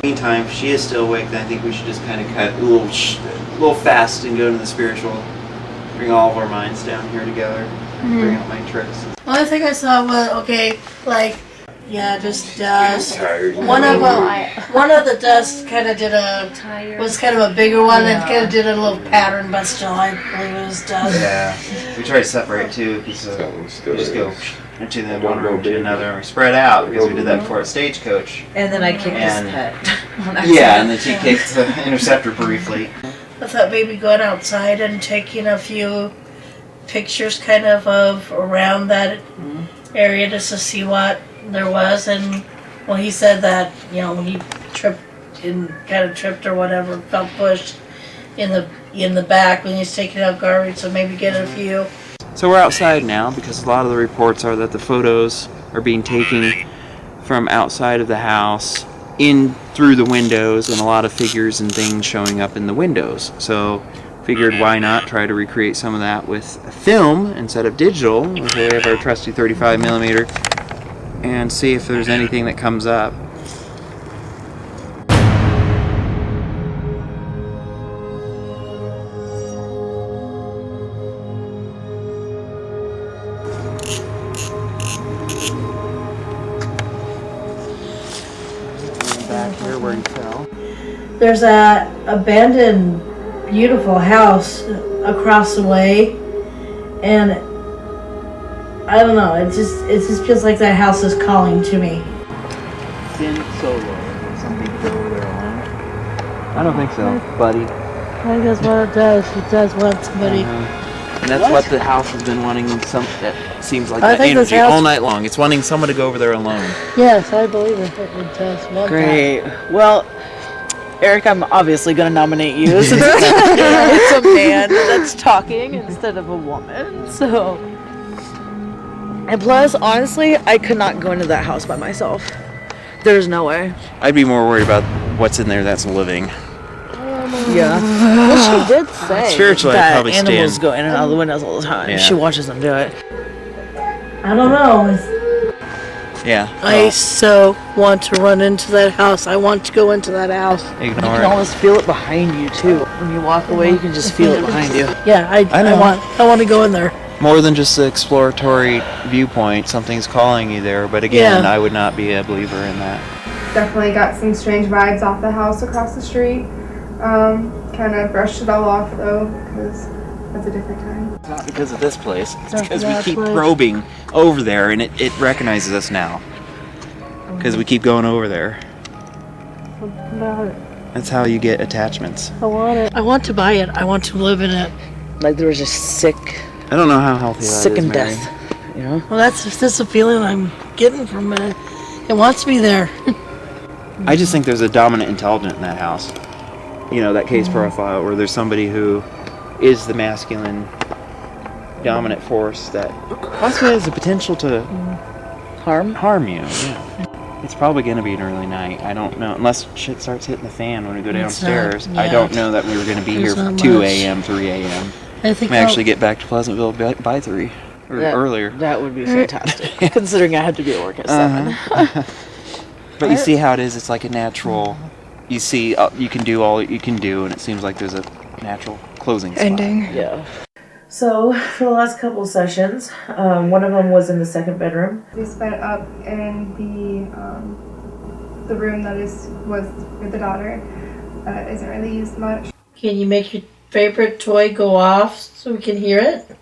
Meantime, she is still awake. Then I think we should just kind of cut a little fast and go to the spiritual. Bring all of our minds down here together. Bring out my tricks. Only thing I saw was just dust. Tired. One of the dust kind of was kind of a bigger one and kind of did a little pattern, but still I believe it was dust. Yeah, we try to separate too because Something still we just go is. into the one room to another and we spread out because we did that before at Stagecoach. And then I kicked his And- pet. on Yeah, accident. and then she kicked the interceptor briefly. I thought maybe going outside and taking a few pictures kind of around that area just to see what there was. And well, he said that, when he tripped or whatever, felt pushed in the back when he's taking out garbage, so maybe get a few. So we're outside now because a lot of the reports are that the photos are being taken from outside of the house in through the windows and a lot of figures and things showing up in the windows. So figured why not try to recreate some of that with film instead of digital. So we have our trusty 35mm and see if there's anything that comes up. Back here where you fell. There's a abandoned, beautiful house across the way, and I don't know. It just feels like that house is calling to me. Sin solo. Did something go over there alone? I don't think so, buddy. I think that's what it does. It does want somebody. And that's what the house has been wanting. That seems like I that think this energy house- all night long. It's wanting someone to go over there alone. Yes, I believe it. It does want Great. Well, Eric, I'm obviously going to nominate you since it's a man that's talking instead of a woman. So, and plus, honestly, I could not go into that house by myself. There's no way. I'd be more worried about what's in there that's living. Yeah. Well, she did say Spiritually, I'd that probably animals stand. go in and out of the windows all the time. Yeah. She watches them do it. that. I don't know. Yeah. I so want to run into that house. I want to go into that house. You Ignore can it. almost feel it behind you too. When you walk away, you can just feel it behind you. Yeah, I know. want to go in there. More than just the exploratory viewpoint, something's calling you there. But again, Yeah. I would not be a believer in that. Definitely got some strange vibes off the house across the street. Kind of brushed it all off though, because that's a different time. It's not because of this place. It's Not because we that keep place. probing over there, and it recognizes us now. Because we keep going over there. About it. That's how you get attachments. I want it. I want to buy it. I want to live in it. Like there was just sick I don't know how healthy that sick is, and Mary. death. You know? Well, that's a feeling I'm getting from it. It wants me there. I just think there's a dominant intelligence in that house. You know, that case profile where there's somebody who is the masculine dominant force that possibly has the potential to harm you. Yeah. It's probably going to be an early night. I don't know. Unless shit starts hitting the fan when we go It's downstairs. not- I yeah. don't know that we were going to be There's here not 2 much. a.m., 3 a.m. I think We actually get back to Pleasantville by 3 or earlier. That would be fantastic. Considering I had to be at work at 7. But you see how it is. It's like a natural. You see, you can do all you can do, and it seems like there's a natural closing spot. Ending. Yeah. So for the last couple sessions, one of them was in the second bedroom. We spent up in the room that was with the daughter. Isn't really used much. Can you make your favorite toy go off so we can hear it?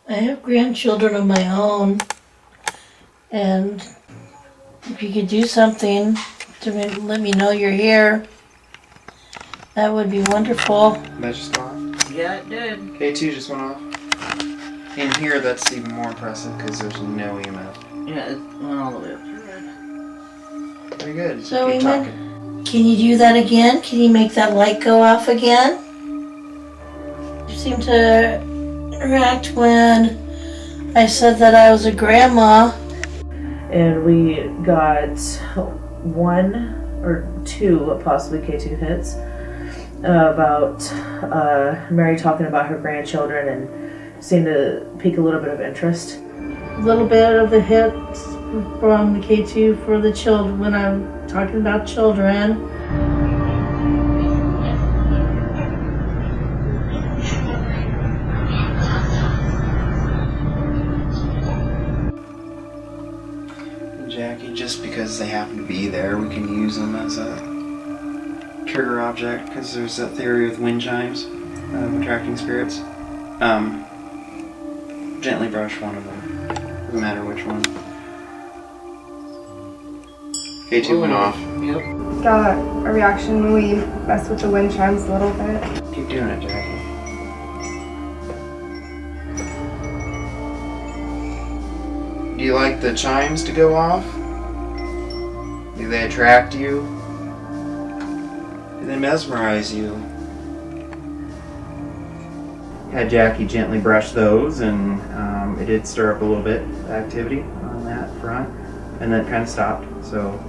I have grandchildren of my own, and if you could do something to let me know you're here, that would be wonderful. That just went off. Yeah, it did. K2 just went off. In here, that's even more impressive because there's no EMF. Yeah, it went all the way up. Very good. So keep Eamon? talking. Can you do that again? Can you make that light go off again? You seem to interact when I said that I was a grandma. And we got 1 or 2, possibly K2 hits, about Mary talking about her grandchildren and seemed to pique a little bit of interest. A little bit of the hits from the K2 for the children when I'm talking about children. Jackie, just because they happen to be there, we can use them as a trigger object because there's that theory with wind chimes of attracting spirits. Gently brush one of them, no matter which one. K2 went off. Yep. Got a reaction when we messed with the wind chimes a little bit. Keep doing it, Jackie. Do you like the chimes to go off? Do they attract you? Do they mesmerize you? Had Jackie gently brush those, and it did stir up a little bit of activity on that front, and then it kind of stopped. So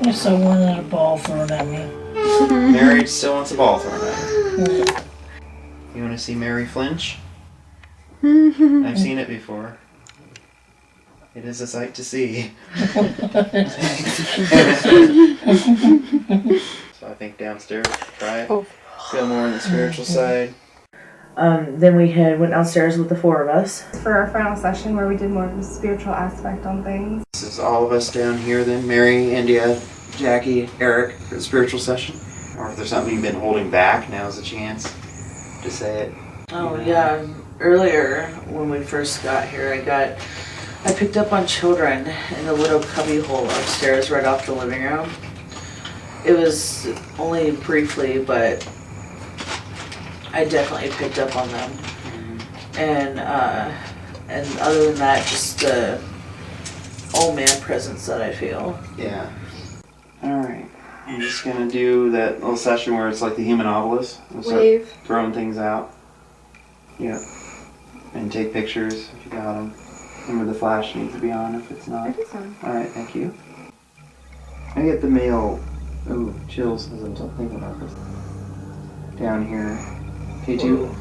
I saw one at a ball thrown at me. Mary still wants a ball thrown at her. You want to see Mary flinch? I've seen it before. It is a sight to see. So I think downstairs, try it. Feel more on the spiritual side. Then we went downstairs with the 4 of us. For our final session where we did more of the spiritual aspect on things. This is all of us down here then. Mary, Endia, Jackie, Eric for the spiritual session. Or if there's something you've been holding back, now's the chance to say it. Oh yeah, earlier when we first got here, I got I picked up on children in a little cubby hole upstairs right off the living room. It was only briefly, but I definitely picked up on them. And other than that, just the old man presence that I feel. Yeah. Alright. I'm just gonna do that little session where it's like the human obelisk. We'll start Wave. throwing things out. Yep. And take pictures if you got them. Remember the flash needs to be on if it's not. It is on. Alright, thank you. I get the male. Ooh, chills as I'm thinking about this. Down here. K2.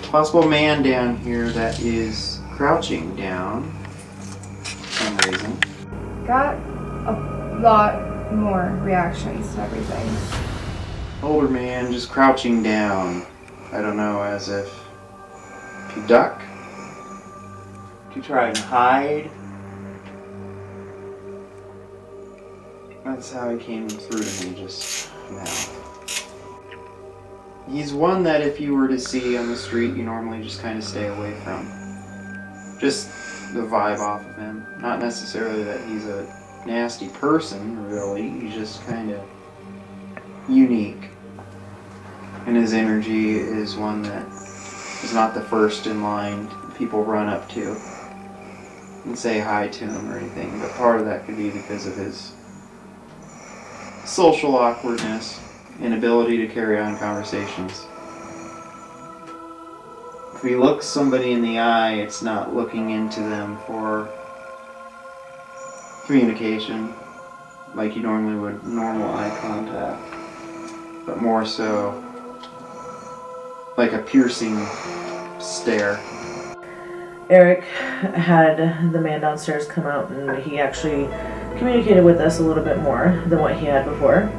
Possible man down here that is crouching down for some reason. Got a lot more reactions to everything. Older man just crouching down. I don't know, as if to duck, to try and hide. That's how he came through to me just now. He's one that if you were to see on the street, you normally just kind of stay away from. Just the vibe off of him. Not necessarily that he's a nasty person, really. He's just kind of unique. And his energy is one that is not the first in line people run up to and say hi to him or anything. But part of that could be because of his social awkwardness, inability to carry on conversations. If he looks somebody in the eye, it's not looking into them for communication like you normally would normal eye contact, but more so like a piercing stare. Eric had the man downstairs come out and he actually communicated with us a little bit more than what he had before,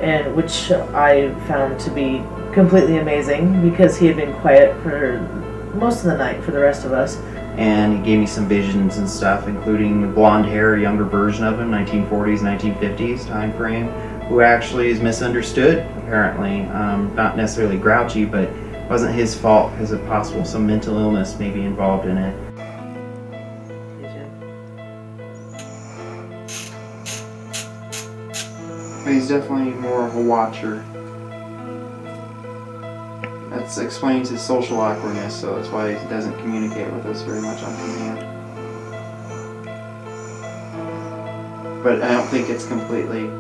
and which I found to be completely amazing because he had been quiet for most of the night for the rest of us. And he gave me some visions and stuff, including blonde hair, a younger version of him, 1940s, 1950s time frame, who actually is misunderstood, apparently. Not necessarily grouchy, but it wasn't his fault because of possible some mental illness maybe involved in it. But he's definitely more of a watcher. That explains his social awkwardness, so that's why he doesn't communicate with us very much on command. But I don't think it's completely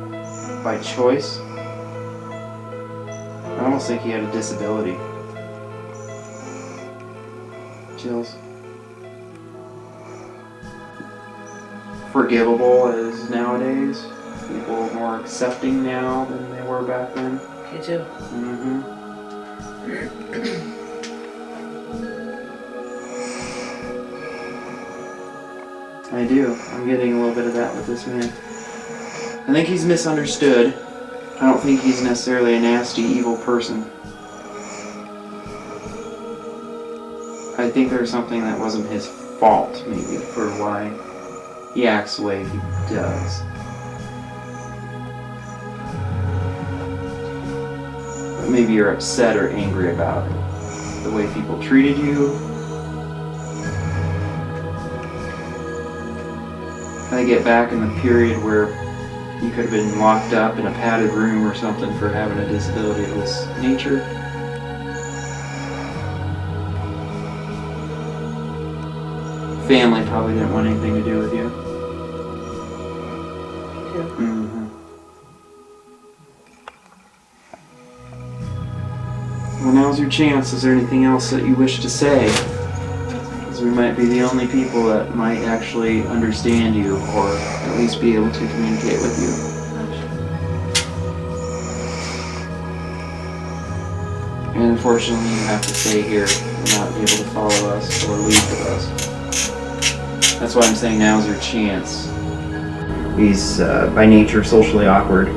by choice. I almost think he had a disability. Chills. Forgivable as nowadays. People are more accepting now than they were back then. Me too. Mm-hmm. I do. I'm getting a little bit of that with this man. I think he's misunderstood. I don't think he's necessarily a nasty, evil person. I think there's something that wasn't his fault, maybe, for why he acts the way he does. But maybe you're upset or angry about it. The way people treated you. I get back in the period where you could have been locked up in a padded room or something for having a disability of this nature. Family probably didn't want anything to do with you. Mm-hmm. Well, now's your chance. Is there anything else that you wish to say? Because we might be the only people that might actually understand you, or at least be able to communicate with you. And unfortunately, you have to stay here and not be able to follow us or leave with us. That's why I'm saying now's your chance. He's by nature socially awkward,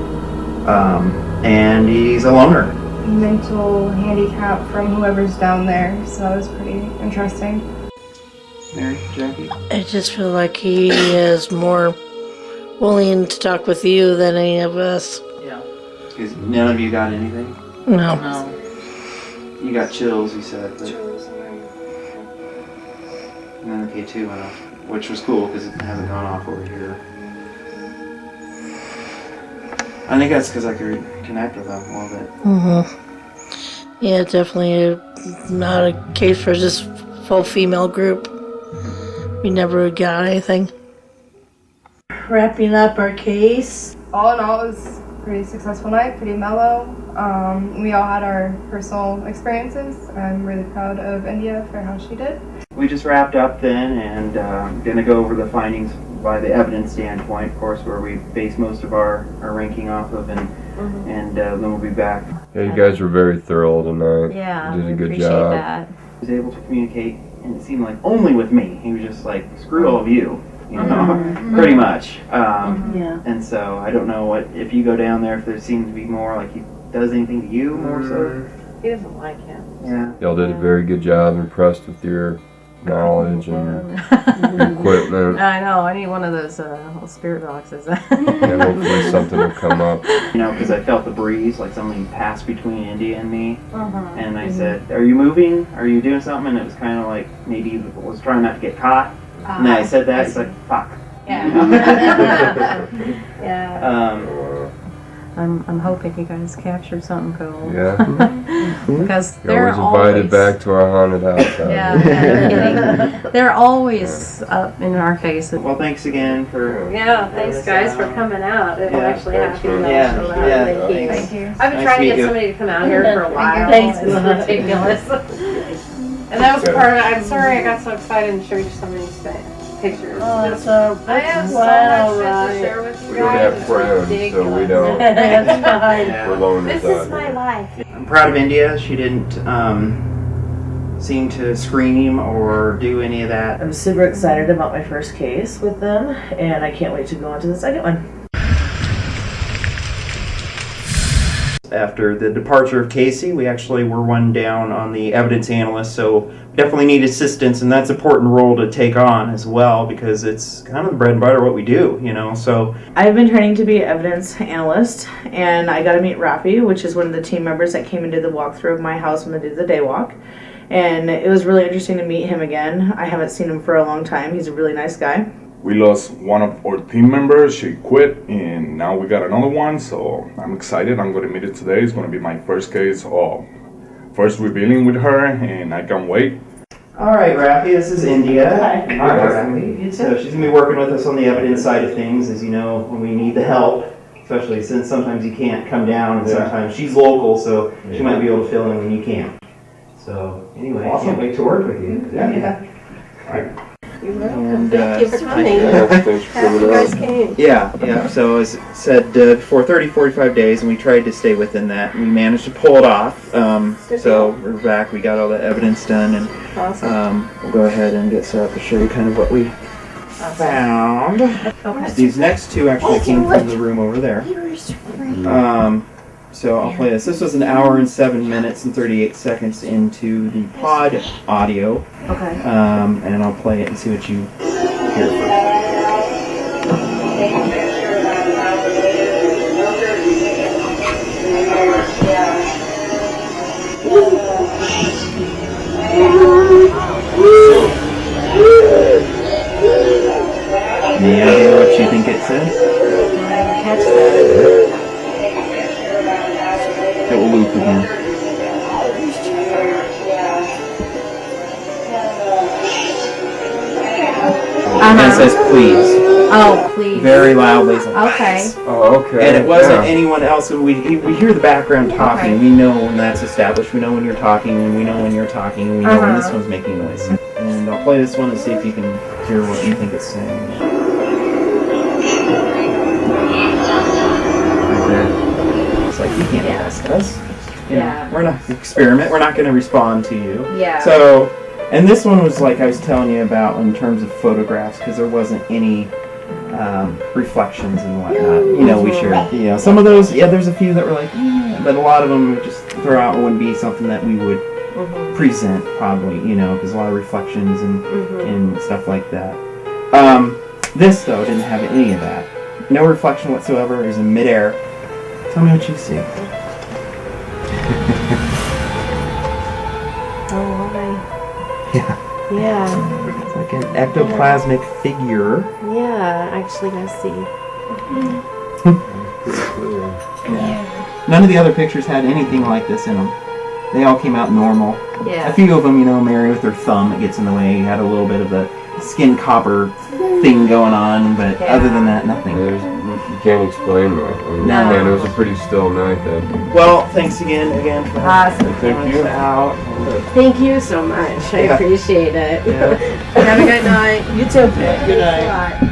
and he's a loner. Mental handicap from whoever's down there, so that was pretty interesting. Mary, Jackie? I just feel like he is more willing to talk with you than any of us. Yeah. Because none of you got anything? No. No. You got chills, you said. But And then the K2 went off, which was cool because it hasn't gone off over here. I think that's because I could connect with them a little bit. Yeah, definitely not a case for this full female group. We never got anything. Wrapping up our case. All in all, it was a pretty successful night, pretty mellow. We all had our personal experiences. I'm really proud of Endia for how she did. We just wrapped up then and gonna go over the findings by the evidence standpoint, of course, where we base most of our ranking off of, and then we'll be back. Yeah, you guys were very thorough tonight. Yeah, you did a good appreciate job. that. He was able to communicate, and it seemed like only with me. He was just like, screw all of you, you know, pretty much. Yeah. And so I don't know if you go down there, if there seems to be more like he does anything to you more so. He doesn't like him. Yeah. Y'all did a very good job. Impressed with your knowledge and your equipment. I know. I need one of those little spirit boxes. Yeah, hopefully something will come up. You know, because I felt the breeze, like something passed between India and me. And I said, "Are you moving? Are you doing something?" And it was kind of like maybe he was trying not to get caught. And then I said that, he's like, "Fuck." Yeah. Yeah. I'm hoping you guys captured something cool. Yeah. Because You're they're always invited back to our haunted house. Yeah, no kidding. They're always up in our faces. Well, thanks again for. Yeah, thanks guys for coming out. It was actually happy to Yeah, show yeah, that. thanks. I've been Nice trying to to meet get you. somebody to come out here for a while. Thanks. It's ridiculous. And that was part of it. I'm sorry I got so excited and showed you so many pictures. Oh, Just- that's I have so quite much all shit to right. share with you We don't guys. have It's friends, so we ridiculous. don't. That's fine. Yeah. We're loners This out is my here. life. I'm proud of India. She didn't seem to scream or do any of that. I'm super excited about my first case with them, and I can't wait to go on to the second one. After the departure of Casey, we actually were one down on the evidence analyst, so we definitely need assistance, and that's an important role to take on as well because it's kind of the bread and butter of what we do, you know. So I've been training to be an evidence analyst, and I got to meet Rafi, which is one of the team members that came and did the walkthrough of my house when I did the day walk. And it was really interesting to meet him again. I haven't seen him for a long time. He's a really nice guy. We lost one of our team members. She quit, and now we got another one. So I'm excited. I'm going to meet her today. It's going to be my first case of first revealing with her, and I can't wait. all right, Rafi, this is India. Hi. Hi, Rafi. So she's gonna be working with us on the evidence side of things, as you know, when we need the help, especially since sometimes you can't come down, and Yeah. sometimes she's local, so she might be able to fill in when you can't. So anyway, I can't wait to work with you. Yeah. You're And, Thank you for coming. Thanks for Happy you coming guys out. came. Yeah. So as said, for 45 days, and we tried to stay within that. We managed to pull it off. So we're back. We got all the evidence done, and Awesome. we'll go ahead and get set up to show you kind of what we found. Okay. These next two actually came from the room over there. So I'll play this. This was an hour and 7 minutes and 38 seconds into the pod audio. Okay. And I'll play it and see what you hear first. Any idea what you think it said? Catch that. It will loop again. And it says please. Oh, please. Very loudly. It's like, Okay. Oh, okay. And it wasn't Yeah. anyone else. We hear the background talking. Okay. We know when that's established. We know when you're talking, and we know when you're talking, and we know when this Uh-huh. one's making noise. And I'll play this one and see if you can hear what you think it's saying. It's like, you can't ask us. You know, Yeah. we're not experiment. We're not going to respond to you. Yeah. So, and this one was like I was telling you about in terms of photographs, because there wasn't any reflections and whatnot. You know, we shared. You know, some of those. Yeah, there's a few that were like, but a lot of them would just throw out. Wouldn't be something that we would present probably. You know, because a lot of reflections and stuff like that. This though didn't have any of that. No reflection whatsoever. It was in midair. Tell me what you see. Oh, my. Yeah. Yeah. It's like ectoplasmic figure. Yeah, actually gonna see. None of the other pictures had anything like this in them. They all came out normal. Yeah. A few of them, you know, Mary with her thumb, it gets in the way, had a little bit of the skin copper thing going on, but other than that, nothing. You can't explain that. No. And it was a pretty still night then. Well, thanks again for Awesome. Thank you. out. Thank you so much. I appreciate it. Yeah. Have a good night. You too. Good night. Bye.